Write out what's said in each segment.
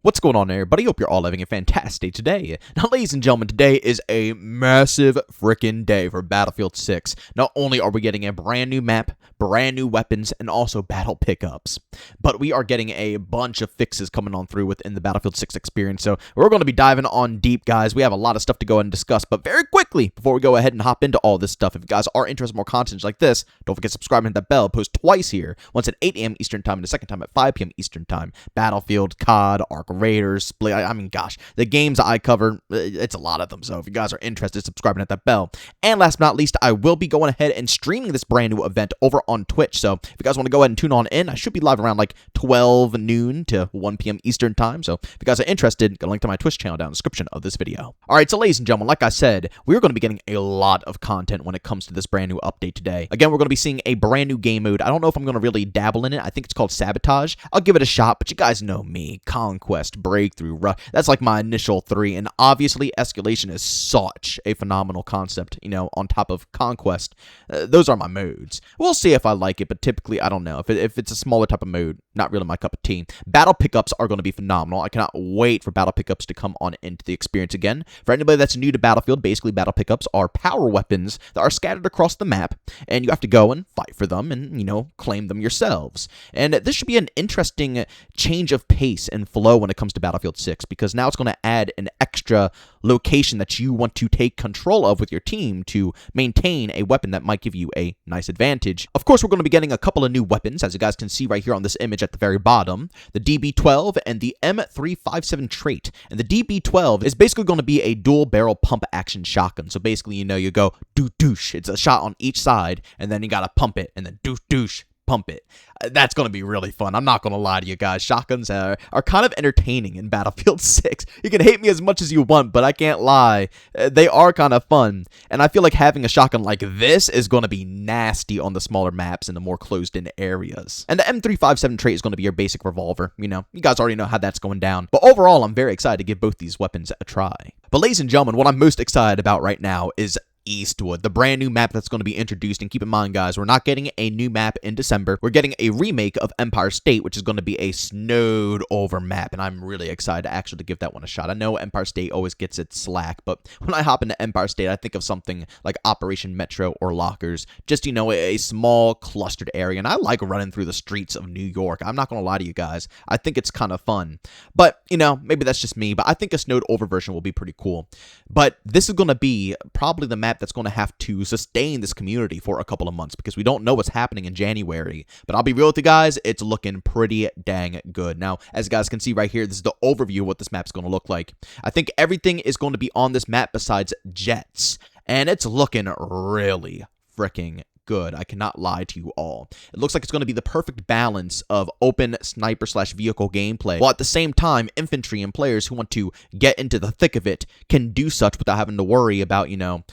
What's going on, everybody? Hope you're all having a fantastic day. Now, ladies and gentlemen, today is a massive freaking day for Battlefield 6. Not only are we getting a brand new map, brand new weapons, and also battle pickups, but we are getting a bunch of fixes coming on through within the Battlefield 6 experience. So we're going to be diving on deep, guys. We have a lot of stuff to go ahead and discuss, but very quickly, before we go ahead and hop into all this stuff, if you guys are interested in more content like this, don't forget to subscribe and hit that bell. Post twice here, once at 8 a.m. Eastern Time and the second time at 5 p.m. Eastern Time. Battlefield, COD, Arc Raiders, Split. I mean, gosh, the games I cover, it's a lot of them. So if you guys are interested, subscribe and hit that bell. And last but not least, I will be going ahead and streaming this brand new event over on Twitch. So if you guys want to go ahead and tune on in, I should be live around like 12 noon to 1 p.m. Eastern Time. So if you guys are interested, go link to my Twitch channel down in the description of this video. All right, so ladies and gentlemen, like I said, we're going to be getting a lot of content when it comes to this brand new update today. Again, we're going to be seeing a brand new game mode. I don't know if I'm going to really dabble in it. I think it's called Sabotage. I'll give it a shot, but you guys know me. Conquest, Breakthrough, that's like my initial three, and obviously Escalation is such a phenomenal concept, you know, on top of Conquest. Those are my modes. We'll see if I like it, but typically, I don't know. If it's a smaller type of mode, not really my cup of tea. Battle pickups are going to be phenomenal. I cannot wait for battle pickups to come on into the experience again. For anybody that's new to Battlefield, basically battle pickups are power weapons that are scattered across the map, and you have to go and fight for them and, you know, claim them yourselves. And this should be an interesting change of pace and flow when it comes to Battlefield 6, because now it's going to add an extra location that you want to take control of with your team to maintain a weapon that might give you a nice advantage. Of course, we're going to be getting a couple of new weapons, as you guys can see right here on this image at the very bottom, the DB12 and the M357 trait. And the DB12 is basically going to be a dual barrel pump action shotgun. So basically, you know, you go douche. It's a shot on each side, and then you got to pump it, and then douche. Pump it. That's going to be really fun. I'm not going to lie to you guys. Shotguns are kind of entertaining in Battlefield 6. You can hate me as much as you want, but I can't lie. They are kind of fun. And I feel like having a shotgun like this is going to be nasty on the smaller maps and the more closed-in areas. And the M357 trait is going to be your basic revolver. You know, you guys already know how that's going down. But overall, I'm very excited to give both these weapons a try. But ladies and gentlemen, what I'm most excited about right now is Eastwood, the brand new map that's going to be introduced. And keep in mind, guys, we're not getting a new map in December. We're getting a remake of Empire State, which is going to be a snowed over map, and I'm really excited to actually give that one a shot. I know Empire State always gets its slack, but when I hop into Empire State, I think of something like Operation Metro or Lockers, just, you know, a small clustered area. And I like running through the streets of New York. I'm not going to lie to you guys. I think it's kind of fun, but, you know, maybe that's just me, but I think a snowed over version will be pretty cool. But this is going to be probably the map that's going to have to sustain this community for a couple of months, because we don't know what's happening in January. But I'll be real with you guys, it's looking pretty dang good. Now, as you guys can see right here, this is the overview of what this map's going to look like. I think everything is going to be on this map besides jets, and it's looking really freaking good. I cannot lie to you all. It looks like it's going to be the perfect balance of open sniper/vehicle gameplay, while at the same time, infantry and players who want to get into the thick of it can do such without having to worry about, you know,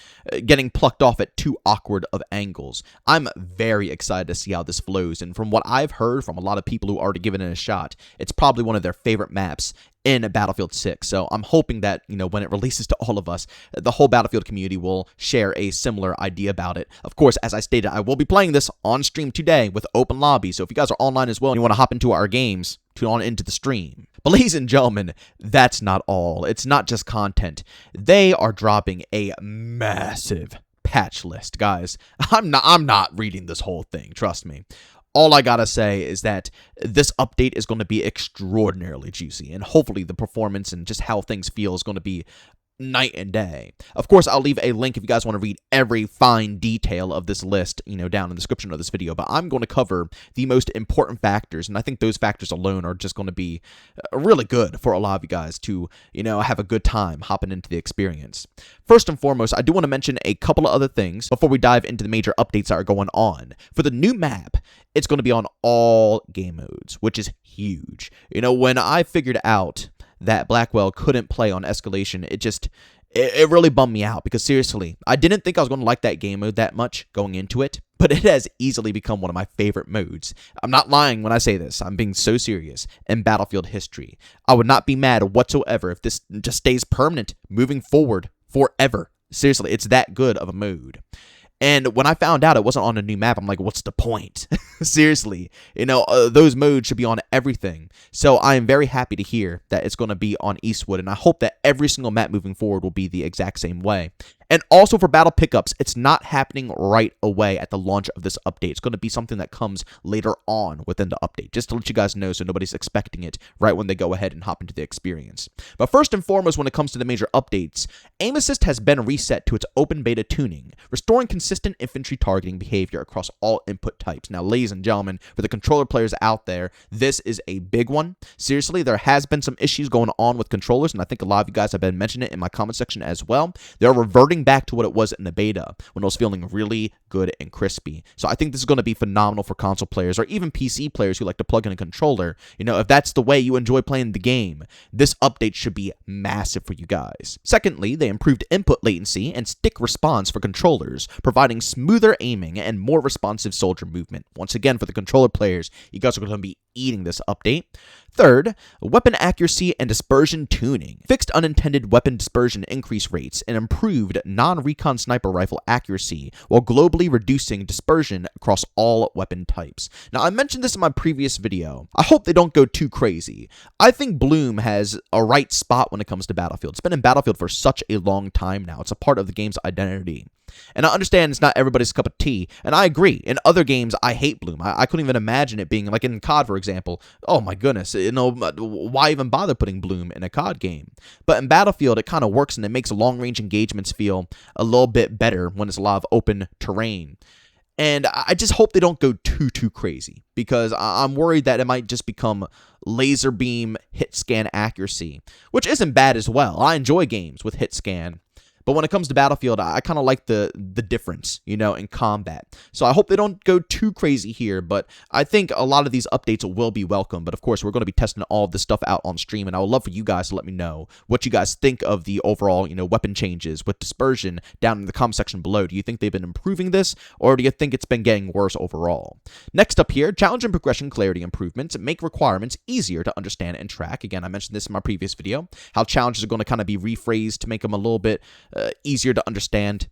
getting plucked off at too awkward of angles. I'm very excited to see how this flows, and from what I've heard from a lot of people who already given it a shot, it's probably one of their favorite maps in Battlefield 6. So I'm hoping that, you know, when it releases to all of us, the whole Battlefield community will share a similar idea about it. Of course, as I stated, I will be playing this on stream today with open lobby. So if you guys are online as well and you want to hop into our games, tune on into the stream. But ladies and gentlemen, that's not all. It's not just content. They are dropping a massive patch list, guys. I'm not reading this whole thing, trust me. All I gotta say is that this update is going to be extraordinarily juicy, and hopefully the performance and just how things feel is going to be night and day. Of course, I'll leave a link if you guys want to read every fine detail of this list, you know, down in the description of this video, but I'm going to cover the most important factors, and I think those factors alone are just going to be really good for a lot of you guys to, you know, have a good time hopping into the experience. First and foremost, I do want to mention a couple of other things before we dive into the major updates that are going on. For the new map, it's going to be on all game modes, which is huge. You know, when I figured out that Blackwell couldn't play on Escalation, it really bummed me out, because seriously, I didn't think I was going to like that game mode that much going into it, but it has easily become one of my favorite modes. I'm not lying when I say this. I'm being so serious. In Battlefield history, I would not be mad whatsoever if this just stays permanent moving forward forever. Seriously, it's that good of a mode. And when I found out it wasn't on a new map, I'm like, what's the point? Seriously, those modes should be on everything. So I am very happy to hear that it's going to be on Eastwood, and I hope that every single map moving forward will be the exact same way. And also for battle pickups, it's not happening right away at the launch of this update. It's going to be something that comes later on within the update, just to let you guys know so nobody's expecting it right when they go ahead and hop into the experience. But first and foremost, when it comes to the major updates, Aim Assist has been reset to its open beta tuning, restoring consistent infantry targeting behavior across all input types. Now, ladies and gentlemen, for the controller players out there, this is a big one. Seriously, there has been some issues going on with controllers, and I think a lot of you guys have been mentioning it in my comment section as well. They're reverting back to what it was in the beta when it was feeling really good and crispy. So I think this is going to be phenomenal for console players or even PC players who like to plug in a controller. If that's the way you enjoy playing the game, this update should be massive for you guys. Secondly, they improved input latency and stick response for controllers, providing smoother aiming and more responsive soldier movement. Once again, for the controller players, you guys are going to be eating this update. Third, weapon accuracy and dispersion tuning. Fixed unintended weapon dispersion increase rates and improved non-recon sniper rifle accuracy while globally reducing dispersion across all weapon types. Now, I mentioned this in my previous video. I hope they don't go too crazy. I think Bloom has a right spot when it comes to Battlefield. It's been in Battlefield for such a long time now. It's a part of the game's identity. And I understand it's not everybody's cup of tea, and I agree. In other games, I hate Bloom. I couldn't even imagine it being, like in COD, for example. Oh my goodness, why even bother putting Bloom in a COD game? But in Battlefield, it kind of works, and it makes long-range engagements feel a little bit better when it's a lot of open terrain. And I just hope they don't go too crazy, because I'm worried that it might just become laser beam hit scan accuracy, which isn't bad as well. I enjoy games with hit scan. But when it comes to Battlefield, I kind of like the difference, in combat. So I hope they don't go too crazy here, but I think a lot of these updates will be welcome. But of course, we're going to be testing all of this stuff out on stream, and I would love for you guys to let me know what you guys think of the overall, weapon changes with dispersion down in the comment section below. Do you think they've been improving this, or do you think it's been getting worse overall? Next up here, challenge and progression clarity improvements make requirements easier to understand and track. Again, I mentioned this in my previous video, how challenges are going to kind of be rephrased to make them a little bit easier to understand.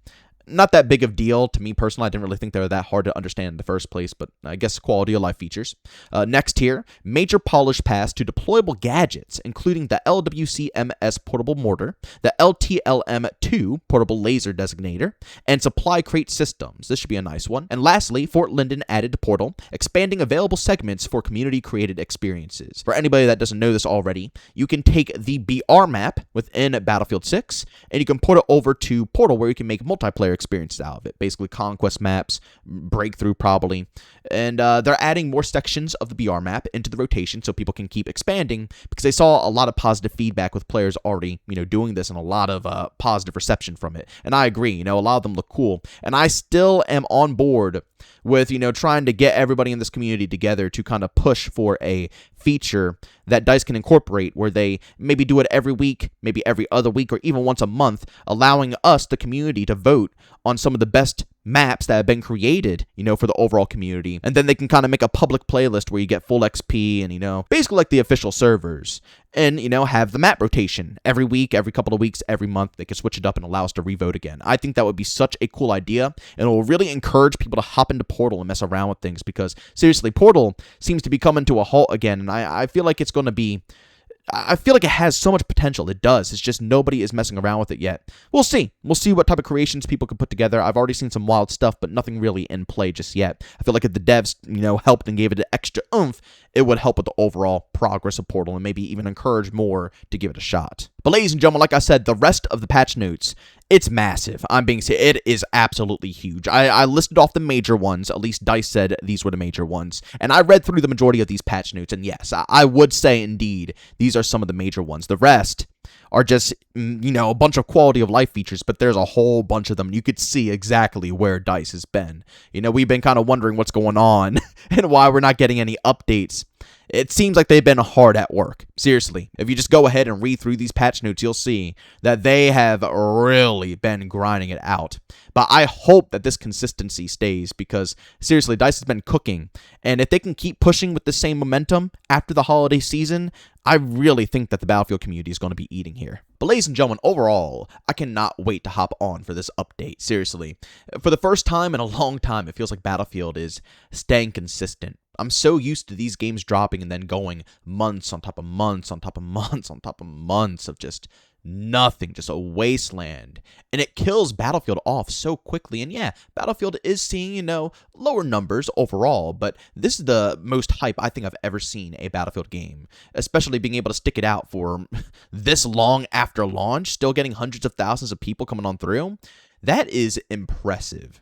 Not that big of deal to me personally. I didn't really think they were that hard to understand in the first place, but I guess quality of life features. Next here, major polish pass to deployable gadgets, including the LWCMS portable mortar, the LTLM2 portable laser designator, and supply crate systems. This should be a nice one. And lastly, Fort Linden added to Portal, expanding available segments for community-created experiences. For anybody that doesn't know this already, you can take the BR map within Battlefield 6, and you can port it over to Portal, where you can make multiplayer experiences out of it. Basically, conquest maps, breakthrough probably. And they're adding more sections of the BR map into the rotation so people can keep expanding, because they saw a lot of positive feedback with players already, doing this, and a lot of positive reception from it. And I agree, a lot of them look cool. And I still am on board with, trying to get everybody in this community together to kind of push for a feature that DICE can incorporate, where they maybe do it every week, maybe every other week, or even once a month, allowing us, the community, to vote on some of the best maps that have been created, for the overall community. And then they can kind of make a public playlist where you get full XP and, basically like the official servers. And, have the map rotation every week, every couple of weeks, every month. They can switch it up and allow us to revote again. I think that would be such a cool idea, and it will really encourage people to hop into Portal and mess around with things, because seriously, Portal seems to be coming to a halt again, and I feel like it's going to be... I feel like it has so much potential. It does. It's just nobody is messing around with it yet. We'll see. We'll see what type of creations people can put together. I've already seen some wild stuff, but nothing really in play just yet. I feel like if the devs, helped and gave it an extra oomph, it would help with the overall progress of Portal and maybe even encourage more to give it a shot. But ladies and gentlemen, like I said, the rest of the patch notes, it's massive. I'm being serious. It is absolutely huge. I listed off the major ones. At least DICE said these were the major ones. And I read through the majority of these patch notes. And yes, I would say indeed, these are some of the major ones. The rest are just, a bunch of quality of life features, but there's a whole bunch of them. You could see exactly where DICE has been. We've been kind of wondering what's going on and why we're not getting any updates. It seems like they've been hard at work. Seriously, if you just go ahead and read through these patch notes, you'll see that they have really been grinding it out. But I hope that this consistency stays because, seriously, DICE has been cooking. And if they can keep pushing with the same momentum after the holiday season, I really think that the Battlefield community is going to be eating here. But ladies and gentlemen, overall, I cannot wait to hop on for this update. Seriously, for the first time in a long time, it feels like Battlefield is staying consistent. I'm so used to these games dropping and then going months on top of months on top of months on top of months of just nothing, just a wasteland. And it kills Battlefield off so quickly. And yeah, Battlefield is seeing, lower numbers overall, but this is the most hype I think I've ever seen a Battlefield game, especially being able to stick it out for this long after launch, still getting hundreds of thousands of people coming on through. That is impressive.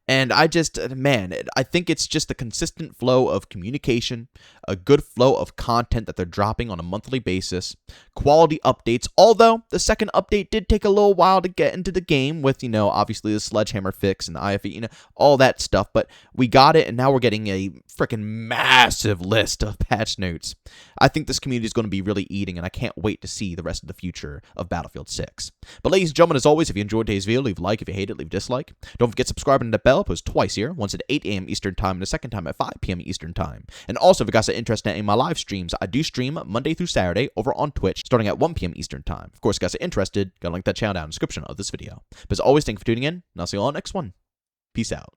And I think it's just the consistent flow of communication, a good flow of content that they're dropping on a monthly basis, quality updates, although the second update did take a little while to get into the game with, obviously the Sledgehammer fix and the IFE, all that stuff, but we got it, and now we're getting a freaking massive list of patch notes. I think this community is going to be really eating, and I can't wait to see the rest of the future of Battlefield 6. But ladies and gentlemen, as always, if you enjoyed today's video, leave a like. If you hate it, leave a dislike. Don't forget subscribing to the bell. Post twice here, once at 8 a.m. Eastern Time and a second time at 5 p.m. Eastern Time. And also, if you guys are interested in my live streams, I do stream Monday through Saturday over on Twitch, starting at 1 p.m. Eastern Time. Of course, if you guys are interested, gotta link that channel down in the description of this video. But as always, thank you for tuning in, and I'll see you all next one. Peace out.